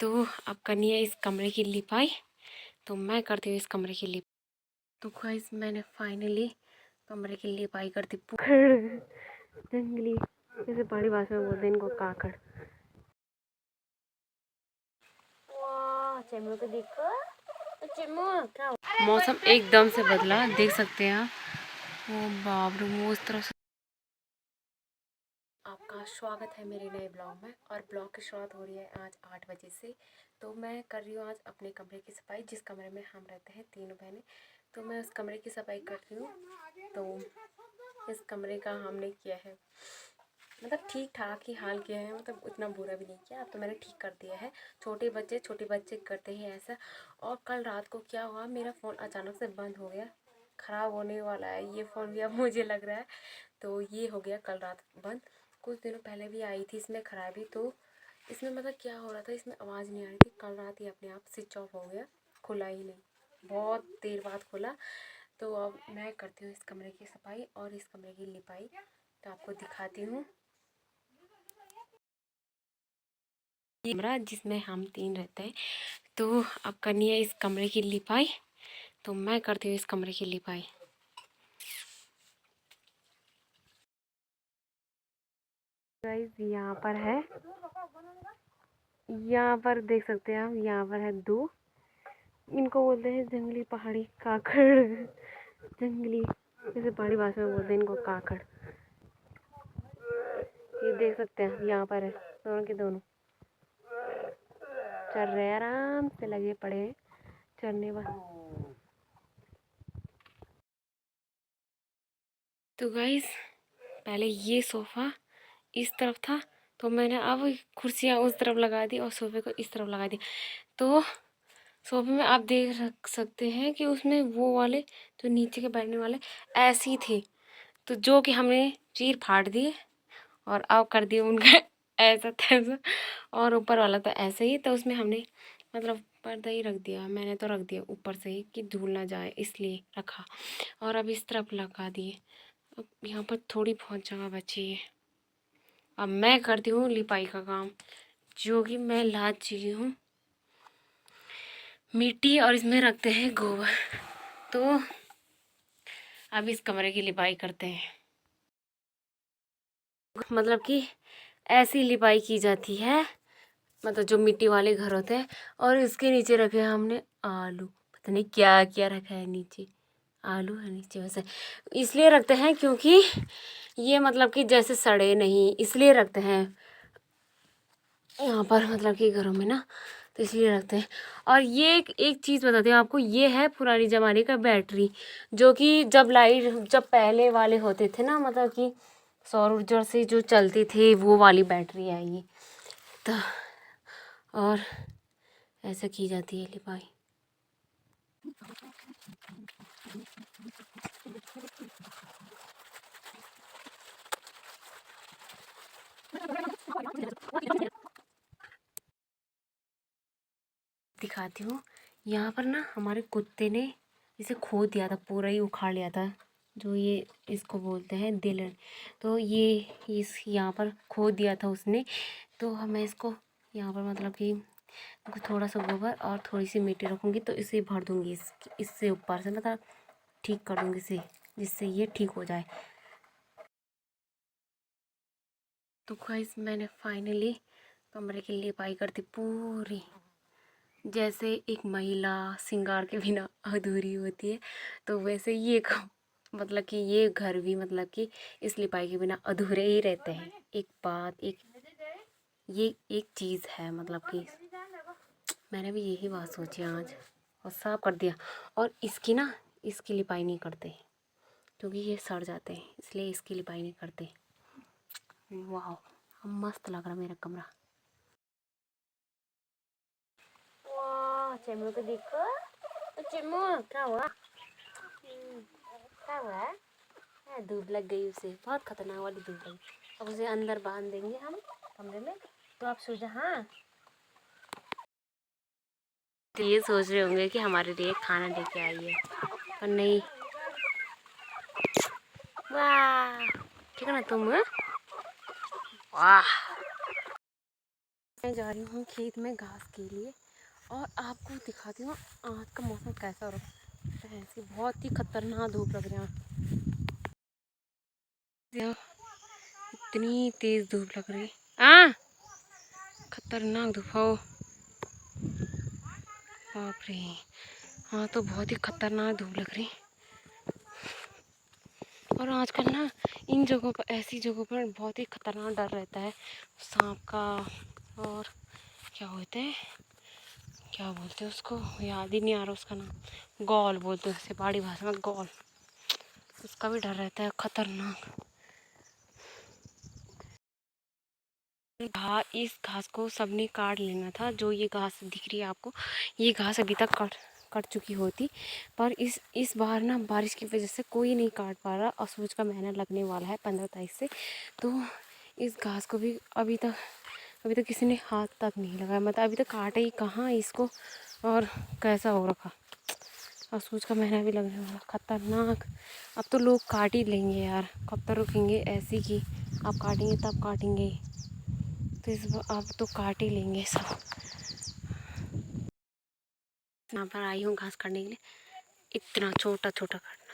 तो अब करनी है इस कमरे की लिपाई। तो मैं करती हूँ इस कमरे की लिपाई। तो गाइस मैंने फाइनली कमरे की लिपाई कर दी। जंगली जैसे पहाड़ी भाषा में बोलते हैं इनको काकड़। चेमू को देखो, चेमू क्या मौसम एकदम से बदला, देख सकते हैं आप। ओ बाप रे, वो उस तरफ से। आपका स्वागत है मेरे नए ब्लॉग में। और ब्लॉग की शुरुआत हो रही है आज 8 बजे से। तो मैं कर रही हूँ आज अपने कमरे की सफाई, जिस कमरे में हम रहते हैं तीनों बहनें। तो मैं उस कमरे की सफाई कर रही हूँ। तो इस कमरे का हमने किया है, मतलब ठीक ठाक ही हाल किया है, मतलब उतना बुरा भी नहीं किया। अब तो मैंने ठीक कर दिया है। छोटे बच्चे करते हैं ऐसा। और कल रात को क्या हुआ, मेरा फ़ोन अचानक से बंद हो गया। ख़राब होने वाला है ये फ़ोन भी अब मुझे लग रहा है। तो ये हो गया कल रात बंद। कुछ दिनों पहले भी आई थी इसमें ख़राबी। तो इसमें मतलब क्या हो रहा था, इसमें आवाज़ नहीं आ रही थी। कल रात ही अपने आप स्विच ऑफ हो गया, खुला ही नहीं, बहुत देर बाद खुला। तो अब मैं करती हूँ इस कमरे की सफाई और इस कमरे की लिपाई। तो आपको दिखाती हूँ कमरा जिसमें हम तीन रहते हैं। तो अब करनी है इस कमरे की लिपाई। तो मैं करती हूँ इस कमरे की लिपाई। गाइस यहाँ पर है, यहाँ पर देख सकते हैं आप, यहाँ पर है दो। इनको बोलते हैं जंगली पहाड़ी काकड़। जंगली जैसे पहाड़ी भाषा में बोलते हैं इनको काकड़। ये देख सकते हैं यहाँ पर है, दोनों के दोनों चल रहे हैं, आराम से लगे पड़े हैं चलने पर। तो गाइस पहले ये सोफ़ा इस तरफ था, तो मैंने अब कुर्सियाँ उस तरफ लगा दी और सोफ़े को इस तरफ लगा दी। तो सोफ़े में आप देख सकते हैं कि उसमें वो वाले जो नीचे के बैठने वाले ऐसे ही थे, तो जो कि हमने चीर फाड़ दिए और अब कर दिए उनका ऐसा तैसा। और ऊपर वाला तो ऐसे ही, तो उसमें हमने मतलब पर्दा ही रख दिया। मैंने तो रख दिया ऊपर से ही कि धूल ना जाए, इसलिए रखा। और अब इस तरफ लगा दिए। अब यहाँ पर थोड़ी बहुत जगह बची है। अब मैं करती हूँ लिपाई का काम, जो कि मैं ला चुकी हूँ मिट्टी और इसमें रखते हैं गोबर। तो अब इस कमरे की लिपाई करते हैं। मतलब कि ऐसी लिपाई की जाती है, मतलब जो मिट्टी वाले घर होते हैं। और इसके नीचे रखे हैं हमने आलू, पता नहीं क्या क्या रखा है नीचे। आलू है नीचे, वैसे इसलिए रखते हैं क्योंकि ये मतलब कि जैसे सड़े नहीं, इसलिए रखते हैं यहाँ पर, मतलब कि घरों में ना, तो इसलिए रखते हैं। और ये एक चीज़ बताती हूँ आपको, ये है पुरानी ज़माने का बैटरी, जो कि जब पहले वाले होते थे ना, मतलब कि सौर ऊर्जा से जो चलती थी, वो वाली बैटरी है ये। तो और ऐसा की जाती है लिपाई। दिखाती हूँ, यहाँ पर ना हमारे कुत्ते ने इसे खो दिया था, पूरा ही उखाड़ लिया था। जो ये इसको बोलते हैं दिल। तो ये इस यहाँ पर खो दिया था उसने। तो मैं इसको यहाँ पर मतलब कि थोड़ा सा गोबर और थोड़ी सी मिट्टी रखूँगी, तो इसे भर दूँगी इससे ऊपर से, मतलब ठीक कर दूँगी इसे, जिससे ये ठीक हो जाए। तो गाइस मैंने फाइनली कमरे की लिपाई कर दी पूरी। जैसे एक महिला श्रृंगार के बिना अधूरी होती है, तो वैसे मतलब कि ये घर भी मतलब कि इस लिपाई के बिना अधूरे ही रहते हैं। एक बात, ये एक चीज़ है, मतलब कि मैंने भी यही बात सोची आज और साफ कर दिया। और इसकी लिपाई नहीं करते क्योंकि ये सड़ जाते हैं, इसलिए इसकी लिपाई नहीं करते। वाह, मस्त लग रहा मेरा कमरा। वाह चेमू को देखो, चेमू क्या हुआ, क्या हुआ है? धूप लग गई उसे, बहुत खतरनाक वाली धूप लगी। अब उसे अंदर बांध देंगे हम कमरे में, तो आप सो जा। हाँ, तो ये सोच रहे होंगे कि हमारे लिए खाना लेके आई है, पर नहीं। वाह, ठीक है ना तुम? वाह, मैं जा रही हूँ खेत में घास के लिए और आपको दिखाती हूँ आज का मौसम कैसा हो रहा है। ऐसी बहुत ही खतरनाक धूप लग रही है। इतनी तेज धूप लग रही है। खतरनाक धूप हो। बाप रे। हाँ तो बहुत ही खतरनाक धूप लग रही। और आजकल ना इन जगहों पर, ऐसी जगहों पर बहुत ही खतरनाक डर रहता है सांप का। और क्या होते हैं, क्या बोलते हैं उसको, याद ही नहीं आ रहा उसका नाम। गौल बोलते हैं उसे पहाड़ी भाषा में, गौल। उसका भी डर रहता है खतरनाक। इस घास को सबने काट लेना था। जो ये घास दिख रही है आपको, ये घास अभी तक कट चुकी होती, पर इस बार ना बारिश की वजह से कोई नहीं काट पा रहा। और सूरज का महीना लगने वाला है 15 तारीख से, तो इस घास को भी अभी तक किसी ने हाथ तक नहीं लगाया। मतलब अभी तक काटे ही कहाँ इसको, और कैसा हो रखा। और सूरज का महीना भी लगने वाला, खतरनाक। अब तो लोग काट ही लेंगे यार, कब तक रुकेंगे ऐसे कि आप काटेंगे तब काटेंगे। तो इस बार अब तो काट ही लेंगे सब। यहाँ पर आई हूँ घास काटने के लिए। इतना छोटा छोटा काटना,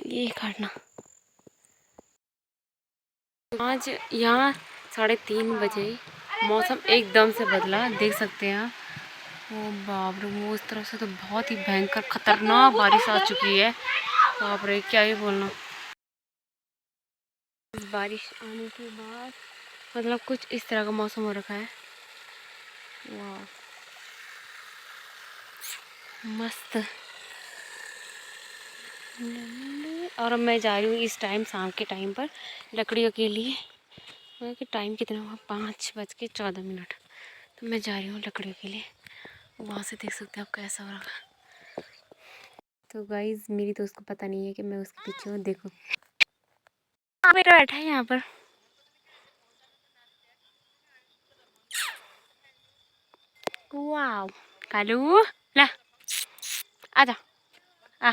ये काटना। आज यहाँ 3:30 बजे मौसम एकदम से बदला, देख सकते हैं आप। ओ बाप रे, वो उस तरफ से तो बहुत ही भयंकर खतरनाक बारिश आ चुकी है। बाप रे, क्या ही बोलना। इस बारिश आने के बाद मतलब कुछ इस तरह का मौसम हो रखा है। वाह, मस्त। और अब मैं जा रही हूँ इस टाइम, शाम के टाइम पर लकड़ियों के लिए। कि टाइम कितना हुआ, 5:14। तो मैं जा रही हूँ लकड़ियों के लिए। वहाँ से देख सकते हैं आप कैसा हो रहा। तो गाइज मेरी दोस्त को पता नहीं है कि मैं उसके पीछे हूँ। देखो बेटा बैठा है यहाँ पर। वाह कालू, ला आजा आ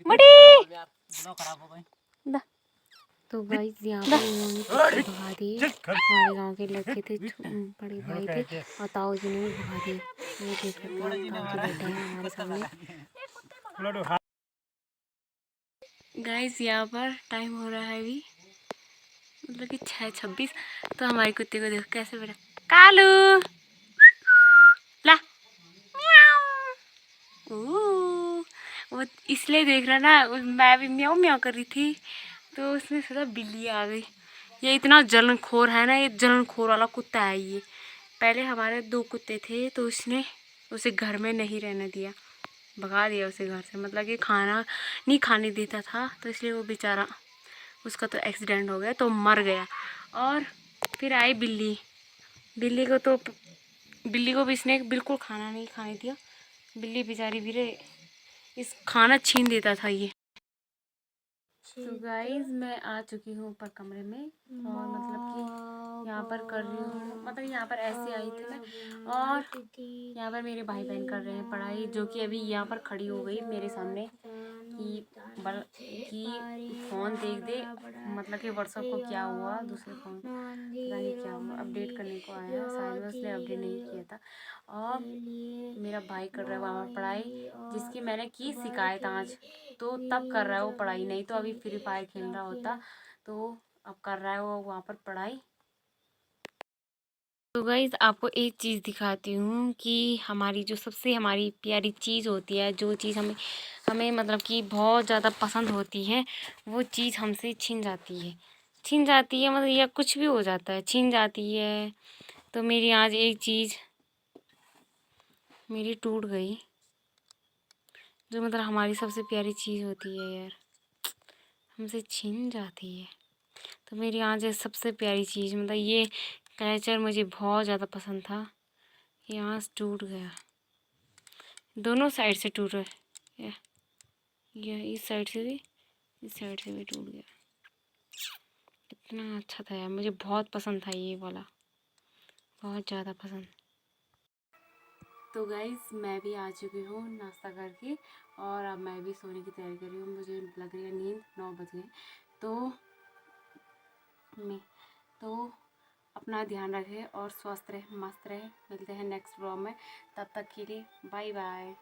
मटी। तो गाइस यहाँ पर इन्होंने कुत्ते भगा दिए। हमारे गांव के लड़के थे, बड़े भाई थे, और ताऊ जी ने भी भगा दिए। ये देख सकते हैं, ताऊ जी बैठे हैं हमारे सामने। गाइस यहाँ पर टाइम हो रहा है अभी, मतलब कि 6:26। तो हमारे कुत्ते को देखो कैसे बैठा। कालू ला, वो इसलिए देख रहा ना, मैं भी म्याऊं म्याऊं कर रही थी, तो उसमें सोचा बिल्ली आ गई। ये इतना जलनखोर है ना, ये जलनखोर वाला कुत्ता है ये। पहले हमारे 2 कुत्ते थे, तो उसने उसे घर में नहीं रहने दिया, भगा दिया उसे घर से। मतलब कि खाना नहीं खाने देता था, तो इसलिए वो बेचारा, उसका तो एक्सीडेंट हो गया, तो मर गया। और फिर आई बिल्ली। बिल्ली को भी इसने बिल्कुल खाना नहीं खाने दिया। बिल्ली बेचारी भी रे, इस खाना छीन देता था ये। तो गाइज मैं आ चुकी हूँ ऊपर कमरे में, और मतलब कि यहाँ पर कर रही हूँ, मतलब यहाँ पर ऐसे आई थी मैं। और यहाँ पर मेरे भाई बहन कर रहे हैं पढ़ाई, जो कि अभी यहाँ पर खड़ी हो गई मेरे सामने कि फ़ोन देख दे। मतलब कि व्हाट्सएप को क्या हुआ, दूसरे फ़ोन को पता नहीं क्या हुआ, अपडेट करने को आया, शायद में उसने अपडेट नहीं किया था। और मेरा भाई कर रहा है वहाँ पढ़ाई, जिसकी मैंने की शिकायत आज, तो तब कर रहा है वो पढ़ाई, नहीं तो अभी फ्री फायर खेल रहा होता। तो अब कर रहा है वो वहाँ पर पढ़ाई। तो गाइज आपको एक चीज़ दिखाती हूँ कि हमारी जो सबसे हमारी प्यारी चीज़ होती है, जो चीज़ हमें हमें मतलब कि बहुत ज़्यादा पसंद होती है, वो चीज़ हमसे छिन जाती है। मतलब या कुछ भी हो जाता है, छिन जाती है। तो मेरी आज एक चीज़ मेरी टूट गई, जो मतलब हमारी सबसे प्यारी चीज़ होती है यार, हमसे छिन जाती है। तो मेरी आज सबसे प्यारी चीज़, मतलब ये कैचर मुझे बहुत ज़्यादा पसंद था, ये आज टूट गया। दोनों साइड से टूट रहा है, ये इस साइड से भी, इस साइड से भी टूट गया। इतना अच्छा था यार, मुझे बहुत पसंद था ये वाला, बहुत ज़्यादा पसंद। तो गाइज़ मैं भी आ चुकी हूँ नाश्ता करके, और अब मैं भी सोने की तैयारी कर रही हूँ। मुझे लग रही है नींद, 9 बज गए। तो में। तो अपना ध्यान रखें और स्वस्थ रहे, मस्त रहे। मिलते हैं नेक्स्ट ब्लॉग में, तब तक के लिए बाय बाय।